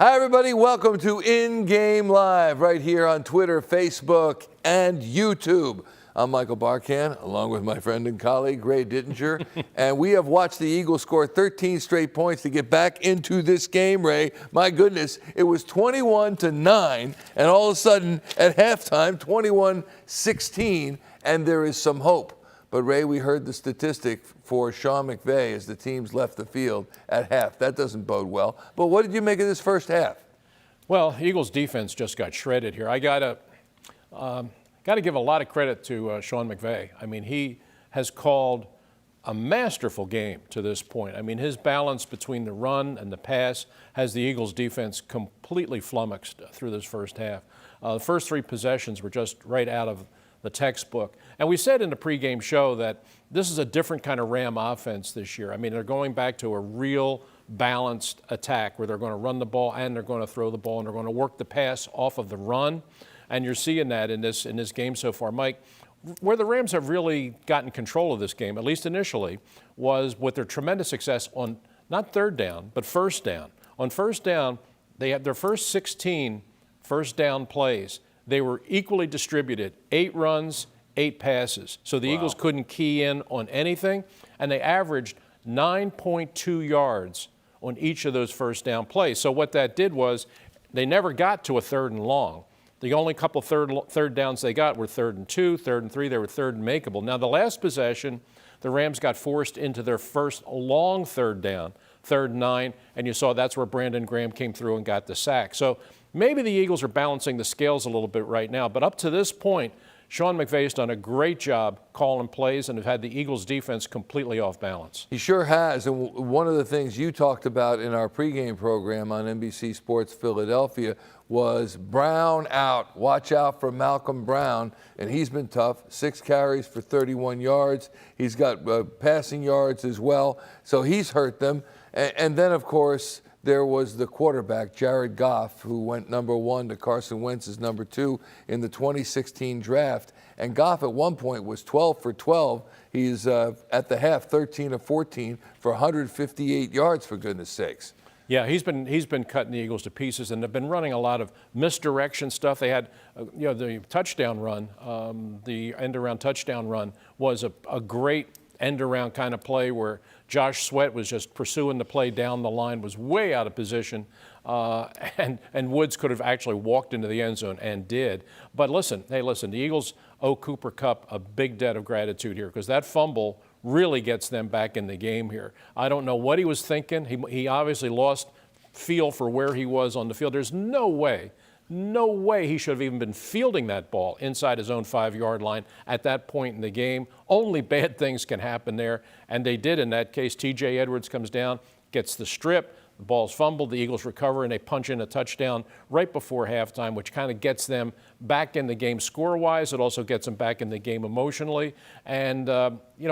Hi, everybody. Welcome to In Game Live right here on Twitter, Facebook, and YouTube. I'm Michael Barkan, along with my friend and colleague, Ray Dittinger. And we have watched the Eagles score 13 straight points to get back into this game, Ray. My goodness, it was 21-9, and all of a sudden, at halftime, 21-16, and there is some hope. But, Ray, we heard the statistic for Sean McVay as the teams left the field at half. That doesn't bode well. But what did you make of this first half? Well, Eagles defense just got shredded here. I gotta give a lot of credit to Sean McVay. I mean, he has called a masterful game to this point. I mean, his balance between the run and the pass has the Eagles defense completely flummoxed through this first half. The first three possessions were just right out of the textbook. And we said in the pregame show that this is a different kind of Ram offense this year. I mean, they're going back to a real balanced attack where they're going to run the ball and they're going to throw the ball and they're going to work the pass off of the run. And you're seeing that in this game so far. Mike, where the Rams have really gotten control of this game, at least initially, was with their tremendous success on not third down, but first down. On first down, they had their first 16 first down plays. They were equally distributed, 8 runs, 8 passes. So the Eagles couldn't key in on anything, and they averaged 9.2 yards on each of those first down plays. So what that did was they never got to a third and long. The only couple third downs they got were 3rd and 2, 3rd and 3. They were 3rd and makeable. Now, the last possession, the Rams got forced into their first long third down, 3rd and 9, and you saw that's where Brandon Graham came through and got the sack. So maybe the Eagles are balancing the scales a little bit right now, but up to this point, Sean McVay's done a great job calling plays and have had the Eagles defense completely off balance. He sure has. And one of the things you talked about in our pregame program on NBC Sports Philadelphia was Brown out. Watch out for Malcolm Brown. And he's been tough. 6 carries for 31 yards. He's got passing yards as well. So he's hurt them. And then, of course, there was the quarterback, Jared Goff, who went number 1 to Carson Wentz's number 2 in the 2016 draft. And Goff at one point was 12 for 12. He's at the half 13 of 14 for 158 yards, for goodness sakes. Yeah, he's been cutting the Eagles to pieces, and they've been running a lot of misdirection stuff. They had, the touchdown run, the end-around touchdown run was a great end-around kind of play where Josh Sweat was just pursuing the play down the line, was way out of position, and Woods could have actually walked into the end zone and did. But listen, the Eagles owe Cooper Kupp a big debt of gratitude here because that fumble really gets them back in the game here. I don't know what he was thinking. He obviously lost feel for where he was on the field. There's no way he should have even been fielding that ball inside his own 5-yard line at that point in the game. Only bad things can happen there, and they did in that case. T.J. Edwards comes down, gets the strip, the ball's fumbled, the Eagles recover, and they punch in a touchdown right before halftime, which kind of gets them back in the game score-wise. It also gets them back in the game emotionally. And,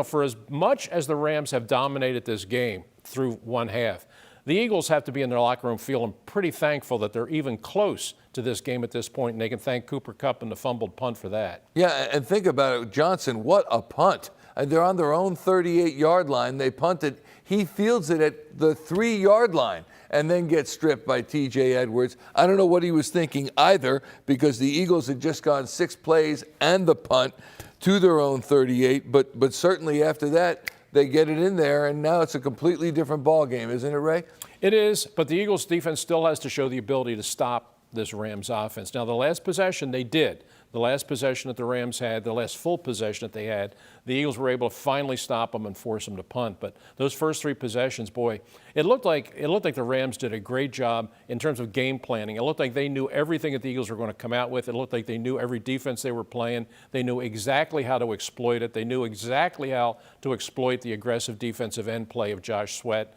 for as much as the Rams have dominated this game through one half, the Eagles have to be in their locker room feeling pretty thankful that they're even close to this game at this point, and they can thank Cooper Kupp and the fumbled punt for that. Yeah, and think about it, Johnson, what a punt. They're on their own 38-yard line. They punted. He fields it at the 3-yard line and then gets stripped by T.J. Edwards. I don't know what he was thinking either because the Eagles had just gone 6 plays and the punt to their own 38, but certainly after that, they get it in there, and now it's a completely different ball game, isn't it, Ray? It is, but the Eagles' defense still has to show the ability to stop this Rams offense. Now, the last possession they did. The last possession that the Rams had, the last full possession that they had, the Eagles were able to finally stop them and force them to punt. But those first 3 possessions, boy, it looked like the Rams did a great job in terms of game planning. It looked like they knew everything that the Eagles were going to come out with. It looked like they knew every defense they were playing. They knew exactly how to exploit it. They knew exactly how to exploit the aggressive defensive end play of Josh Sweat.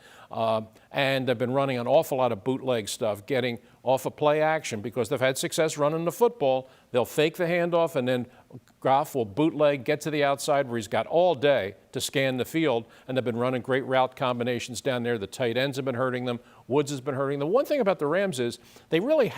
And they've been running an awful lot of bootleg stuff, getting off of play action because they've had success running the football. They'll fake the handoff, and then Goff will bootleg, get to the outside where he's got all day to scan the field, and they've been running great route combinations down there. The tight ends have been hurting them. Woods has been hurting them. One thing about the Rams is they really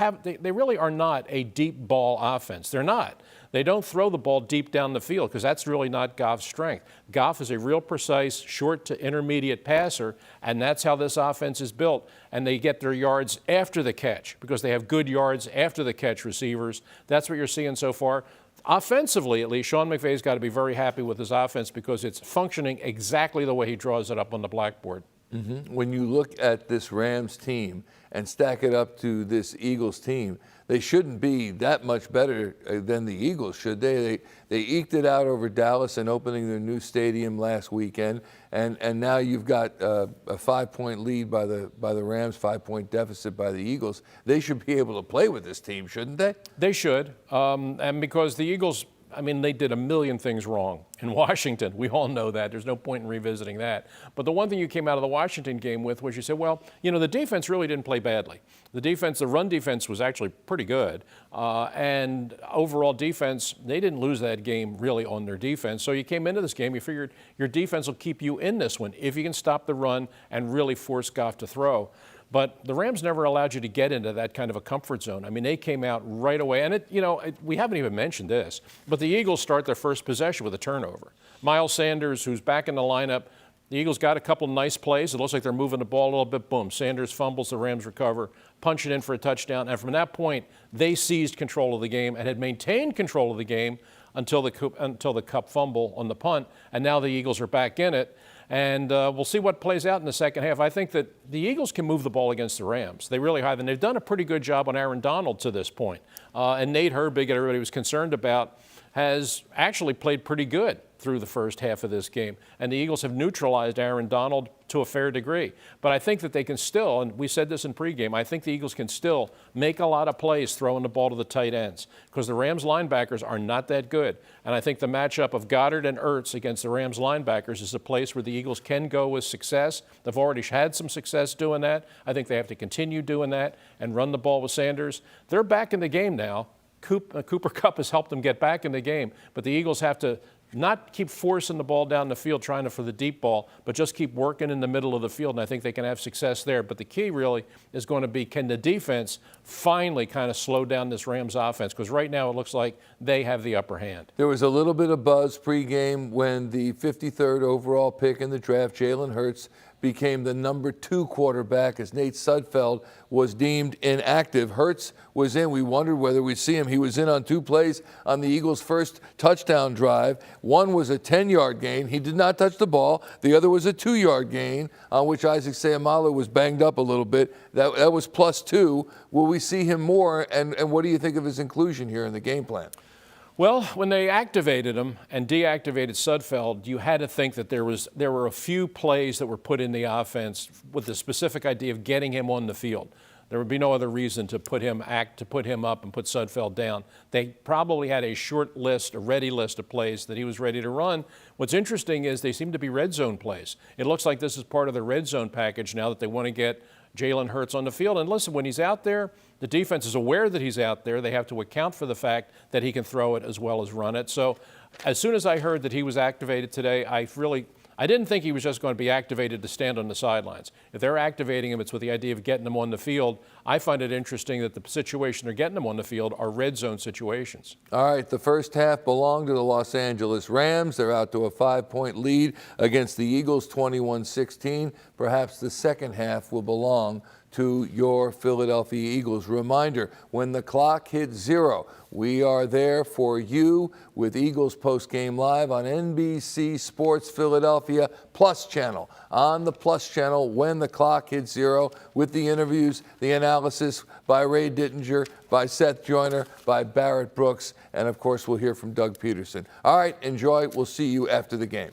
are not a deep ball offense. They're not. They don't throw the ball deep down the field because that's really not Goff's strength. Goff is a real precise, short to intermediate passer, and that's how this offense is built. and they get their yards after the catch because they have good yards after the catch receivers. That's what you're seeing so far. Offensively, at least, Sean McVay's got to be very happy with his offense because it's functioning exactly the way he draws it up on the blackboard. When you look at this Rams team and stack it up to this Eagles team, they shouldn't be that much better than the Eagles, should they? They eked it out over Dallas and opening their new stadium last weekend, and now you've got a 5-point lead by the Rams, 5-point deficit by the Eagles. They should be able to play with this team, shouldn't they? They should, and because the Eagles, I mean, they did a million things wrong in Washington. We all know that. There's no point in revisiting that. But the one thing you came out of the Washington game with was you said, well, you know, the defense really didn't play badly. The run defense was actually pretty good. And overall defense, they didn't lose that game really on their defense. So you came into this game, you figured your defense will keep you in this one if you can stop the run and really force Goff to throw. But the Rams never allowed you to get into that kind of a comfort zone. I mean, they came out right away. And, we haven't even mentioned this, but the Eagles start their first possession with a turnover. Miles Sanders, who's back in the lineup, the Eagles got a couple nice plays. It looks like they're moving the ball a little bit. Boom. Sanders fumbles, the Rams recover, punch it in for a touchdown. And from that point, they seized control of the game and had maintained control of the game until the Kupp fumble on the punt. And now the Eagles are back in it. And we'll see what plays out in the second half. I think that the Eagles can move the ball against the Rams. They really have, and they've done a pretty good job on Aaron Donald to this point. And Nate Herbig, everybody was concerned about, has actually played pretty good through the first half of this game. And the Eagles have neutralized Aaron Donald to a fair degree. But I think that they can still, and we said this in pregame, I think the Eagles can still make a lot of plays throwing the ball to the tight ends because the Rams linebackers are not that good. And I think the matchup of Goddard and Ertz against the Rams linebackers is a place where the Eagles can go with success. They've already had some success doing that. I think they have to continue doing that and run the ball with Sanders. They're back in the game now. Cooper Kupp has helped them get back in the game, but the Eagles have to not keep forcing the ball down the field trying for the deep ball, but just keep working in the middle of the field, and I think they can have success there. But the key really is going to be, can the defense finally kind of slow down this Rams offense? Because right now it looks like they have the upper hand. There was a little bit of buzz pregame when the 53rd overall pick in the draft, Jalen Hurts, became the number 2 quarterback as Nate Sudfeld was deemed inactive. Hurts was in. We wondered whether we'd see him. He was in on 2 plays on the Eagles' first touchdown drive. One was a 10-yard gain. He did not touch the ball. The other was a 2-yard gain on which Isaac Seumalo was banged up a little bit. That was +2. Will we see him more, and what do you think of his inclusion here in the game plan? Well, when they activated him and deactivated Sudfeld, you had to think that there were a few plays that were put in the offense with the specific idea of getting him on the field. There would be no other reason to put him up and put Sudfeld down. They probably had a short list, a ready list of plays that he was ready to run. What's interesting is they seem to be red zone plays. It looks like this is part of the red zone package now that they want to get Jalen Hurts on the field. And listen, when he's out there, the defense is aware that he's out there. They have to account for the fact that he can throw it as well as run it. So as soon as I heard that he was activated today, I didn't think he was just going to be activated to stand on the sidelines. If they're activating him, it's with the idea of getting him on the field. I find it interesting that the situation they're getting him on the field are red zone situations. All right, the first half belonged to the Los Angeles Rams. They're out to a 5-point lead against the Eagles, 21-16. Perhaps the second half will belong to your Philadelphia Eagles. Reminder, when the clock hits 0, we are there for you with Eagles Postgame Live on NBC Sports Philadelphia Plus Channel. On the Plus Channel when the clock hits 0 with the interviews, the analysis by Ray Dittinger, by Seth Joyner, by Barrett Brooks, and of course we'll hear from Doug Peterson. All right, enjoy. We'll see you after the game.